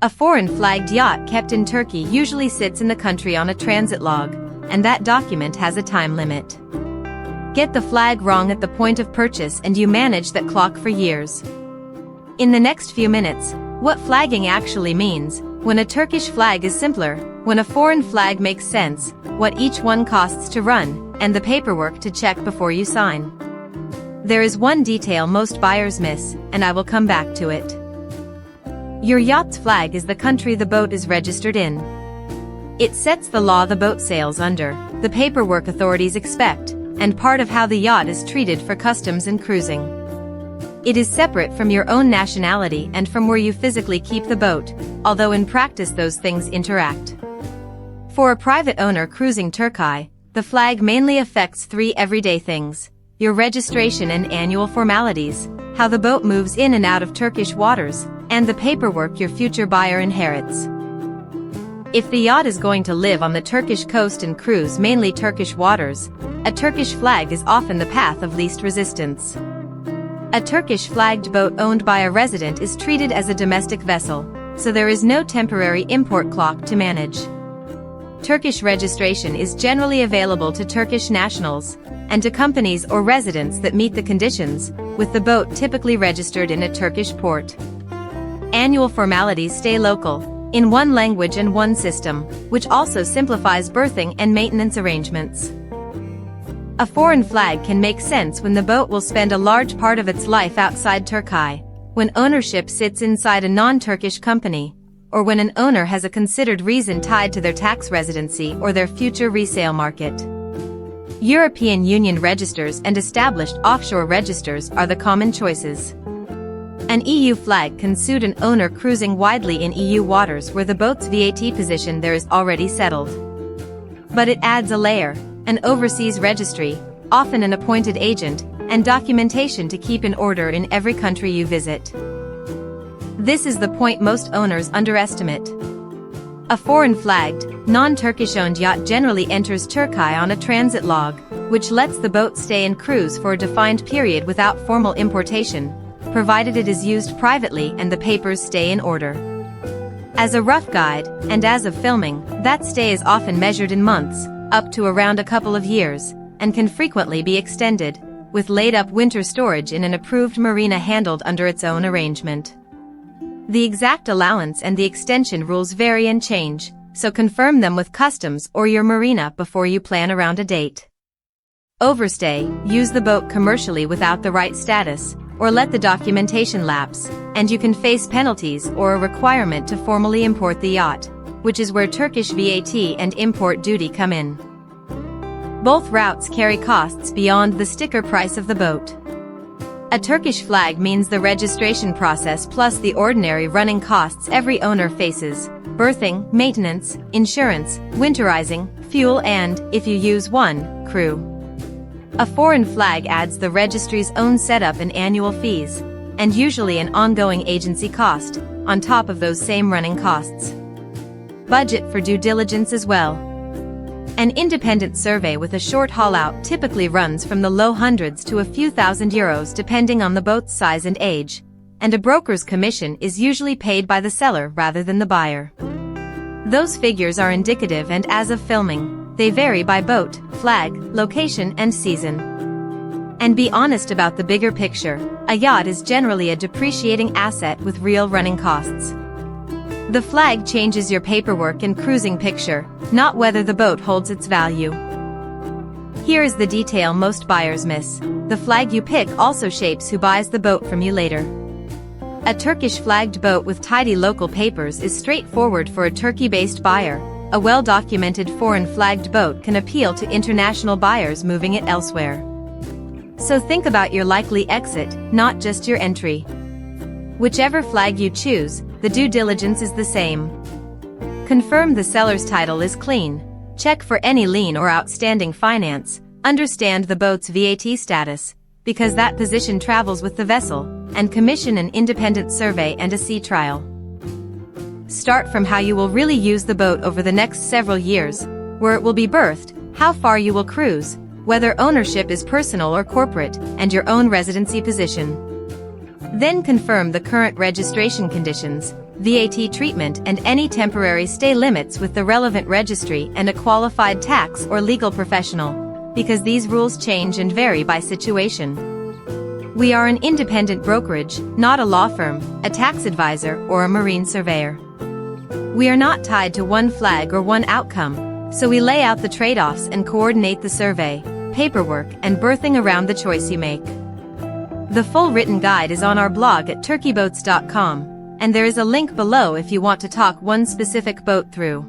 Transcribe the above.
A foreign-flagged yacht kept in Turkey usually sits in the country on a transit log, and that document has a time limit. Get the flag wrong at the point of purchase and you manage that clock for years. In the next few minutes, what flagging actually means, when a Turkish flag is simpler, when a foreign flag makes sense, what each one costs to run, and the paperwork to check before you sign. There is one detail most buyers miss, and I will come back to it. Your yacht's flag is the country the boat is registered in. It sets the law the boat sails under, the paperwork authorities expect, and part of how the yacht is treated for customs and cruising. It is separate from your own nationality and from where you physically keep the boat, although in practice those things interact. For a private owner cruising Turkey, the flag mainly affects three everyday things: your registration and annual formalities, how the boat moves in and out of Turkish waters, and the paperwork your future buyer inherits. If the yacht is going to live on the Turkish coast and cruise mainly Turkish waters, a Turkish flag is often the path of least resistance. A Turkish-flagged boat owned by a resident is treated as a domestic vessel, so there is no temporary import clock to manage. Turkish registration is generally available to Turkish nationals, and to companies or residents that meet the conditions, with the boat typically registered in a Turkish port. Annual formalities stay local, in one language and one system, which also simplifies berthing and maintenance arrangements. A foreign flag can make sense when the boat will spend a large part of its life outside Turkey, when ownership sits inside a non-Turkish company, or when an owner has a considered reason tied to their tax residency or their future resale market. European Union registers and established offshore registers are the common choices. An EU flag can suit an owner cruising widely in EU waters where the boat's VAT position there is already settled. But it adds a layer, an overseas registry, often an appointed agent, and documentation to keep in order in every country you visit. This is the point most owners underestimate. A foreign-flagged, non-Turkish-owned yacht generally enters Turkey on a transit log, which lets the boat stay and cruise for a defined period without formal importation, provided it is used privately and the papers stay in order. As a rough guide, and as of filming, that stay is often measured in months, up to around a couple of years, and can frequently be extended, with laid-up winter storage in an approved marina handled under its own arrangement. The exact allowance and the extension rules vary and change, so confirm them with customs or your marina before you plan around a date. Overstay, use the boat commercially without the right status, or let the documentation lapse, and you can face penalties or a requirement to formally import the yacht, which is where Turkish VAT and import duty come in. Both routes carry costs beyond the sticker price of the boat. A Turkish flag means the registration process plus the ordinary running costs every owner faces: berthing, maintenance, insurance, winterizing, fuel and, if you use one, crew. A foreign flag adds the registry's own setup and annual fees, and usually an ongoing agency cost, on top of those same running costs. Budget for due diligence as well. An independent survey with a short haul-out typically runs from the low hundreds to a few €1,000 depending on the boat's size and age, and a broker's commission is usually paid by the seller rather than the buyer. Those figures are indicative and as of filming, they vary by boat, flag, location and season. And be honest about the bigger picture, a yacht is generally a depreciating asset with real running costs. The flag changes your paperwork and cruising picture, not whether the boat holds its value. Here is the detail most buyers miss: the flag you pick also shapes who buys the boat from you later. A Turkish-flagged boat with tidy local papers is straightforward for a Turkey-based buyer. A well-documented foreign-flagged boat can appeal to international buyers moving it elsewhere. So think about your likely exit, not just your entry. Whichever flag you choose, the due diligence is the same. Confirm the seller's title is clean, check for any lien or outstanding finance, understand the boat's VAT status, because that position travels with the vessel, and commission an independent survey and a sea trial. Start from how you will really use the boat over the next several years, where it will be berthed, how far you will cruise, whether ownership is personal or corporate, and your own residency position. Then confirm the current registration conditions, VAT treatment and any temporary stay limits with the relevant registry and a qualified tax or legal professional, because these rules change and vary by situation. We are an independent brokerage, not a law firm, a tax advisor, or a marine surveyor. We are not tied to one flag or one outcome, so we lay out the trade-offs and coordinate the survey, paperwork, and berthing around the choice you make. The full written guide is on our blog at turkeyboats.com, and there is a link below if you want to talk one specific boat through.